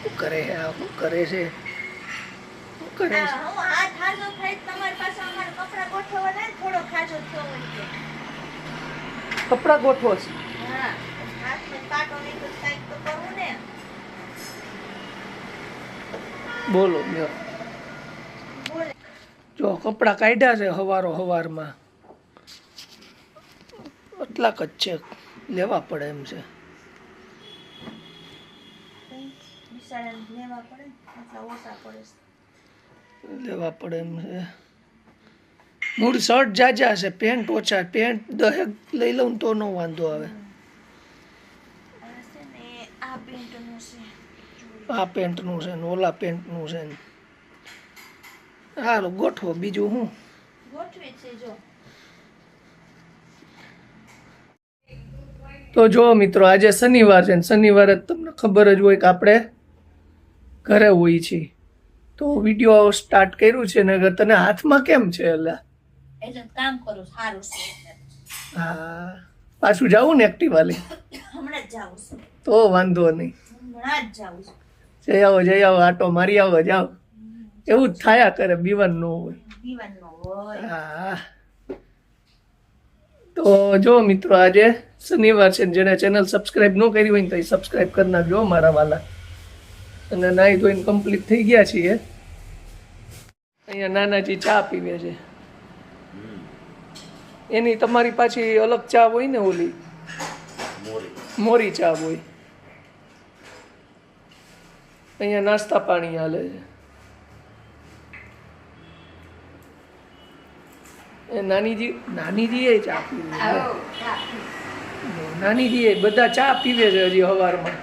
શું કરે છે આ? શું કરે છે? શું કરે છે? હું હાથ હાજો થાય તમારી પાસે અમાર કપડા ગોઠવવાના થોડો ખાજો થયો હોય તો. કપડા ગોઠવો છે. હા હાથ નો કાટો નહીં તો કાંઈક તો કરવું ને. બોલો લ્યો. બોલે જો કપડા કાઢ્યા છે હવારમાં એટલાક જ છે, લેવા પડે એમ છે. બિચારાને લેવા પડે પાછા ઓછા પડે છે. લેવા પડે એમ છે. મૂળ શર્ટ જાજા છે, પેન્ટ ઓછા. પેન્ટ 10 લઈ લઉં તો નો વાંધો આવે. આ છે ને આ પેન્ટનું છે. આ પેન્ટનું છે ને ઓલા પેન્ટનું છે ને. હાલો ગોઠવો, બીજું હું. ગોઠવી છે જો. તો જો મિત્રો, આજે શનિવાર છે ને શનિવારે તમને ખબર જ હોય કે આપણે ઘરે હોઈએ છીએ. તો વિડીયો સ્ટાર્ટ કર્યું છે ને તને હાથમાં કેમ છે? એટલે એટલે કામ કરું સારું છે. હા, પાછું જાવું ને એક્ટિવા લઈ? હમણાં જ જાઉં છું. તો વાંધો નહીં, હમણાં જ જાઉં છું. જઈ આવો, આટો મારી આવો, જાઓ. એવું જ થાયા કરે, બીવાન ન હોય. પીવાનું હોય. હા, તો જો મિત્રો, આજે શનિવાર છે. જેને ચેનલ સબસ્ક્રાઇબ ન કરી હોય ને તો એ સબસ્ક્રાઇબ કરી નાખજો મારા વાલા. અને નાહી ધોઈને કમ્પ્લીટ થઈ ગયા છીએ. અહીંયા નાનાજી ચા પીવે છે. એની તમારી પાછી અલગ ચા હોય ને, ઓલી મોરી ચા હોય. અહીંયા નાસ્તા પાણી હાલે છે. એ નાનીજી એ ચા પીવે છે. નાનીજી એ બધા ચા પીવે છે હજી સવારમાં.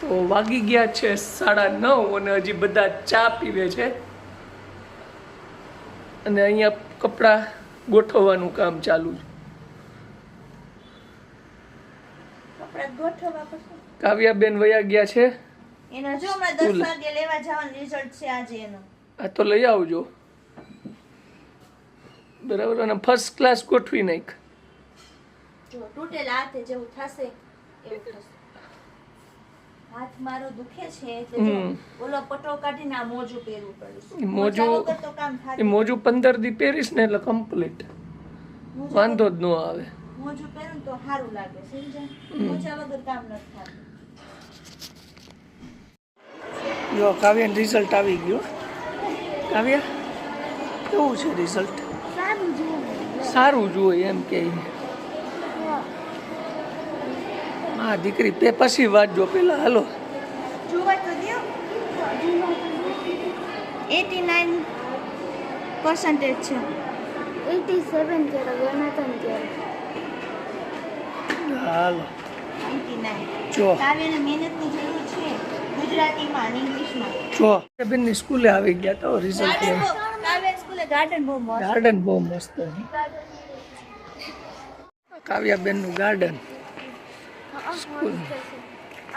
તો વાગી ગયા છે 9:30 અને હજી બધા ચા પીવે છે. અને અહીંયા કપડા ગોઠવવાનું કામ ચાલુ છે. કપડા ગોઠવવા પછી કાવ્યાબેન વયા ગયા છે. એનો જો હમણાં 10 વાગે લેવા જવાનું રિઝલ્ટ છે આજે એનો. આ તો લઈ આવજો, બરાબર. અને ફર્સ્ટ ક્લાસ ગોઠવી નાખ. જો તૂટેલા હાથે જેવું થશે એવું થશે. હાથ મારો દુખે છે એટલે જો ઓલો પટો કાઢીને આ મોજું પહેરવું પડે. મોજું વગર તો કામ થાય. એ મોજું 15 દી પહેરીશ ને એટલે કમ્પ્લીટ, વાંધો જ ન આવે. મોજું પહેરું તો સારું લાગે, સમજાય? મોજા વગર કામ નથી થતું. જો કાવ્યાનું રિઝલ્ટ આવી ગયું. કાવ્યા, કેવું છે રિઝલ્ટ? સારું જોઈએ એમ કે. હા દીકરી, પછી વાંચજો પેલા. હાલો જોવા તો દો. 89% છે. 87 કે ગણતન કે હાલો 89. જો કાવ્યને મહેનતની જરૂર છે ગુજરાતીમાં અને ઇંગ્લિશમાં. જો બેનની સ્કૂલે આવી ગયા તો રિઝલ્ટ. કાવ્ય સ્કૂલે ગાર્ડન બહુ મસ્ત. ગાર્ડન બહુ મસ્ત છે. કાવ્યાબેનનું ગાર્ડન સ્કૂલ.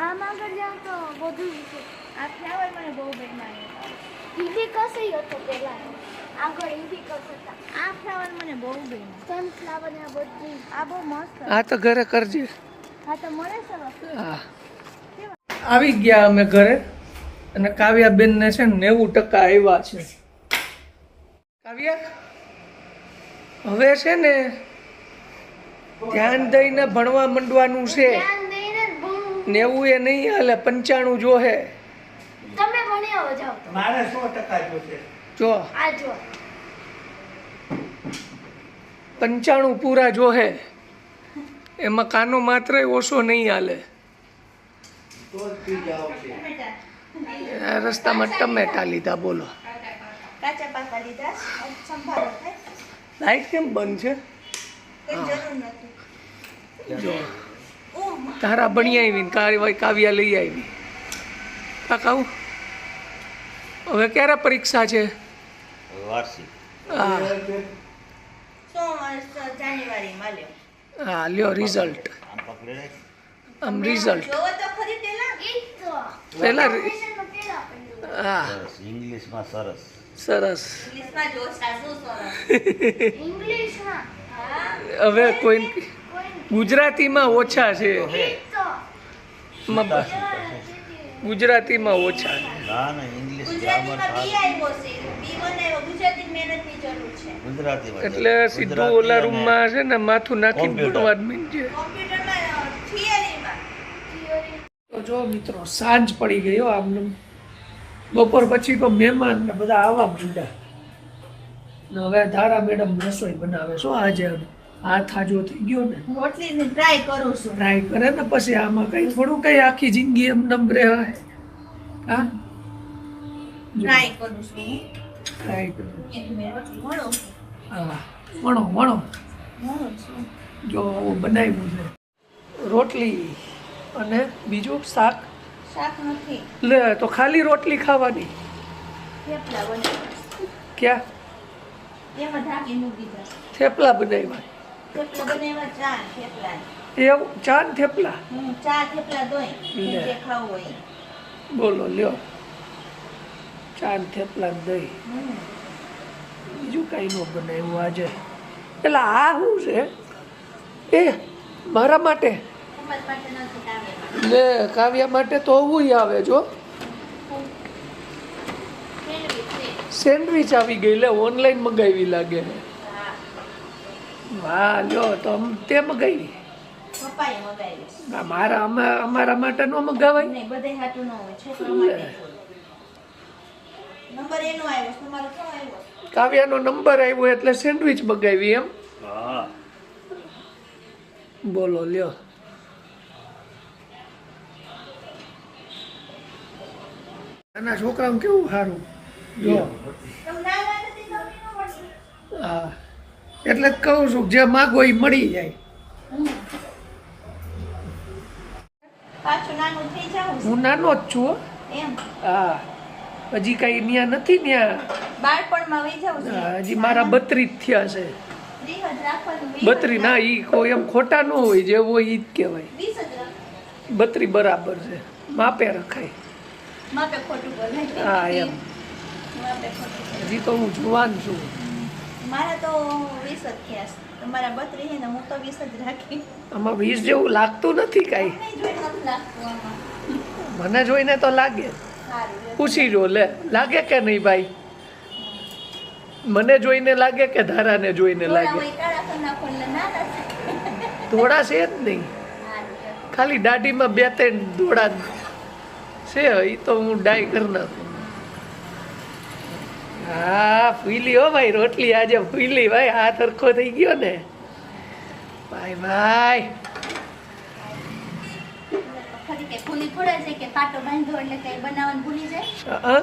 આમ આગળ જાવ તો બધું છે. આ ફ્લાવર મને બહુ ગમ્યા. ઈવી કસે હતો પેલા આગળ ઈવી કસ હતા. આ ફ્લાવર મને બહુ ગમ્યા. સેમ ફ્લાવર ને બધું આ બહુ મસ્ત. આ તો ઘરે કરજે. હા તો મળે છે હવે. હા, આવી ગયા અમે ઘરે. અને કાવ્યાબેનને છે ને 90% આવ્યા છે. કાવ્યા, હવે છે ને ધ્યાન દઈને ભણવા માંડવાનું છે. ધ્યાન દઈને જ ભણવું. 90 એ નહીં હાલે, 95 જોહે. તમે ભણી આવો જાઓ. મારે 100% જોશે. જો આ જો 95 પૂરા જોહે. એમાં કાનો માત્ર ઓછો નહીં હાલે. તો જ પી જાઓ છે. આ રસ્તામાં ટમેટા લીધા. બોલો, કાચા પાકા લીધા. સંભાળો થાય. લાઈટ કેમ બંધ છે? કઈ જરૂર નથી. જો ઓહ તારા બની આવી ને કાવ્યા લઈ આવી. કાકાઉ, હવે ક્યારે પરીક્ષા છે? વાર્ષિક. હા જાન્યુઆરીમાં લ્યો. હા, લ્યો રિઝલ્ટ. આમ પકડે ને. આમ રિઝલ્ટ જોવો તો ખરી પેલા. ઈ તો પહેલા કોમ્પિટિશનમાં પેલા પડ્યું. હા, સરસ. ઇંગ્લિશમાં સરસ. સરસ. ઇંગ્લિશમાં જો સાસુ સરસ. ઇંગ્લિશમાં હા હવે કોઈ કોઈ ગુજરાતીમાં ઓછા છે તો ગુજરાતીમાં ઓછા છે. ના ના ઇંગ્લિશ ગુજરાતીમાં ગ્રામર બી આવ્યો છે B1 આવ્યો ગુજરાતી મહેનતની જરૂર છે ગુજરાતીમાં એટલે સીધું ઓલા રૂમમાં છે ને માથું નાખીને કોમ્પ્યુટર. ભણવા જ મીંડે. કોમ્પ્યુટરમાં થિયરીમાં તો જો મિત્રો સાંજ પડી ગયો આમને બપોર પછી તો મહેમાન ને બધા આવવા માંડ્યા ને હવે ધારા મેડમ રસોઈ બનાવે શું આજે હાથ આજો થઈ ગયો ને રોટલીની ટ્રાય કરું છું ટ્રાય કરે ને પછી આમાં કઈ થોડું કઈ આખી જિંદગી એમ નમ રહેવાય. હા ટ્રાય કરું છું હું. ટ્રાય કરો. એક મિનિટ રોટલી વણું. હા વણો વણો વણું છું. જો આવું બનાવ્યું છે રોટલી અને બીજું શાક. શાક નથી લે તો ખાલી રોટલી ખાવાની. થેપલા બનાવ્યા ક્યાં એમાં ઢાંકી મૂકી દીધા થેપલા બનાવ્યા થેપલા બનાવ્યા ચાર થેપલા એવું ચાર થેપલા. ચાર થેપલા દોઈ લે. જે ખાવું હોય બોલો લ્યો ચાર થેપલા ને દહીં બીજું કાંઈ ન બનાવ્યું આજે. એટલે આ શું છે એ મારા માટે તમારા માટે નથી કાવ્ય ને કાવ્યા માટે તો આવું આવે જો સેન્ડવીચ છે સેન્ડવીચ આવી ગઈ લે ઓનલાઈન મગાવી લાગે. હા વાહ લ્યો તો તે મગાવી. પપ્પાએ મગાવી છે અમારા માટે ન મગાવાય. નહીં બધે હાટું ન હોય છોકરા માટે નંબર એનો આવ્યો છે તમારો શું આવ્યો કાવ્યાનો નંબર આવ્યો એટલે સેન્ડવીચ મગાવી એમ. હા બોલો લ્યો નાના છોકરાઓ કેવું સારું જો. તમે નાના નથી તો ન મળશે હા એટલે જ કહું છું જે માગો એ મળી જાય. પાછું નાનું થઈ જાઉં હું નાનો જ છું હો. એમ હા હજી કઈ ન્યા નથી ન્યા. બાળપણમાં વહી જાઉં છે હજી મારા 32 જ થયા છે. રીહજ રાખવાનું 32 ના ઈ કોઈ એમ ખોટા ન હોય જે હોય ઈ જ કહેવાય. 20 જ રાખ 32 બરાબર છે માપે રખાય. માપે ખોટું બોલાય હા એમ માપે ખોટું બોલાય. હજી તો હું જુવાન છું. મારા તો 20 જ થયા છે તમારા 32 છે ને હું તો 20 જ રાખી આમાં 20 જેવું લાગતું નથી કાંઈ. નહીં જોઈ નથી લાગતું આમાં મને જોઈને તો લાગે. સારું લે. પૂછી જો લે લાગે કે નહીં ભાઈ. મને જોઈને લાગે કે ધારાને જોઈને થોડા લાગે. હોય કાળા કરી નાખો એટલે નાના છે. થોડા છે જ નહીં સારું લે. ખાલી દાઢીમાં 2-3 દોડા છે એ તો હું ડાય કરી નાખું. હા ફૂલી હો ભાઈ રોટલી આજે ફૂલી ભાઈ હાથ હરખો થઈ ગયો ને ભાઈ ભાઈ. ખરી કે ભૂલી થોડા છે કે પાટો બાંધો એટલે કઈ બનાવવાનું ભૂલી જાય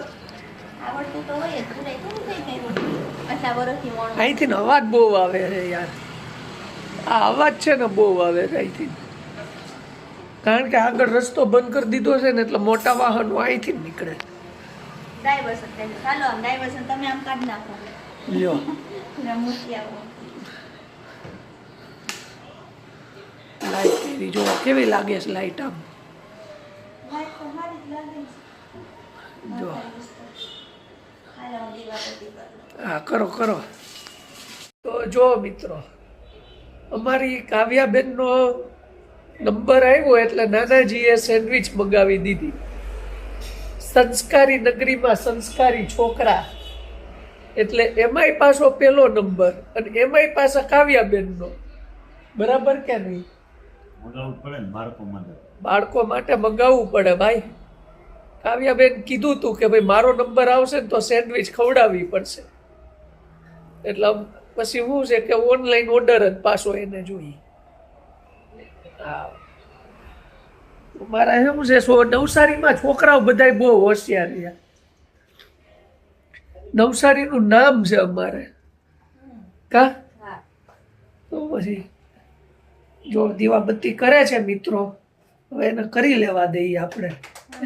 આવડતું તો હોય જ ભૂલાય થોડું થઈ કઈ રોટલી આટલા વર્ષથી વણું અહીંથી ને અવાજ બહુ આવે છે યાર. આ અવાજ છે ને બહુ આવે છે અહીંથી. કારણ કે આગળ રસ્તો બંધ કરી દીધો છે ને એટલે મોટા વાહનો અહીંથી જ નીકળે. ડાયવર્સન કહે છે. ચાલો આમ ડાયવર્સન તમે આમ કાઢી નાખો લ્યો પૂરા મૂકી આવો લાઈટ કેવી જો કેવી લાગે છે લાઈટ આમ લાઈટ તો મારી જ લાગે છે જો. હાલો હું દીવાબત્તી કરું હા કરો કરો. તો જો મિત્રો અમારી કાવ્યાબેનનો નંબર આવ્યો એટલે નાનાજીએ સેન્ડવિચ મંગાવી દીધી. સંસ્કારી નગરીમાં સંસ્કારી છોકરા એટલે એમાંય પાછો પેલો નંબર અને એમાંય પાછા કાવ્યાબેનનો. બરાબર કે નહીં? મગાવવું પડે ને બાળકો માટે. બાળકો માટે મંગાવવું પડે ભાઈ. કાવ્યાબેન કીધું તું કે ભાઈ મારો નંબર આવશે ને તો સેન્ડવિચ ખવડાવવી પડશે. એટલે પછી શું છે કે ઓનલાઈન ઓર્ડર જ પાછો એને જોઈએ. હા મારા શું છે નવસારીમાં છોકરાઓ બધા બહુ હોશિયાર છે. નવસારીનું નામ છે અમારે કા. હા તો પછી જો દીવાબત્તી કરે છે મિત્રો હવે એને કરી લેવા દઈએ આપણે.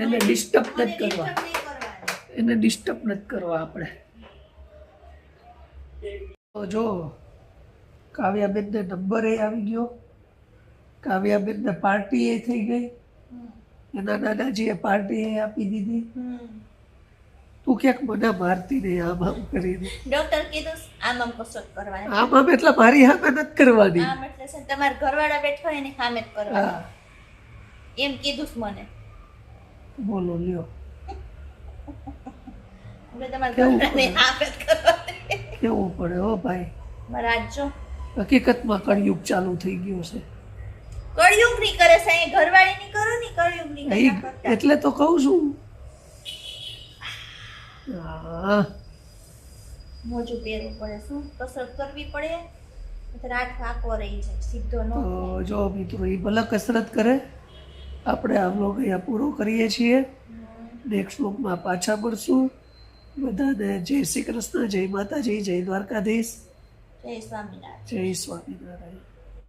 એને ડિસ્ટર્બ નથી કરવા. disturb નહીં કરવાનું. એને ડિસ્ટર્બ નથી કરવા આપણે. તો જો કાવ્યાબેનને નંબર આવી ગયો. કાવ્યાબેનને પાર્ટી એ થઈ ગઈ. એના દાદાજીએ પાર્ટી આપી દીધી. તું ક્યાંક મને મારતી નહીં આમ આમ કરીને. ડોક્ટર કીધું આમ આમ કસરત કરવાની. આમ આમ એટલે મારી સામે નથી કરવાની. આમ એટલે છે ને તમારા ઘરવાળા બેઠો હોય એની સામે જ કરવાની. હા એમ કીધું છે મને. બોલો લ્યો એટલે તમારા કેવું ઘરવાળાને સામે જ કરવાની. કેવું પડે હો ભાઈ. મારા આજ જો હકીકતમાં કળયુગ ચાલુ થઈ ગયો છે. કળયુગ ની કરે છે અહીં ઘરવાળી ની કરો ની કળયુગ ની ઈ એટલે તો કહું છું. હા મોજું પહેરવું પડે શું કસરત કરવી પડે નહીંતર આઠ વાંકો રહી જાય સીધો ન તો જો મિત્રો એ ભલે કસરત કરે. આપણે આ વ્લોગ અહીંયા પૂરો કરીએ છીએ. નેક્સ્ટ વ્લોગમાં પાછા મળશું. બધાને જય શ્રી કૃષ્ણ, જય માતાજી, જય દ્વારકાધીશ, જય સ્વામિનારાયણ. જય સ્વામિનારાયણ.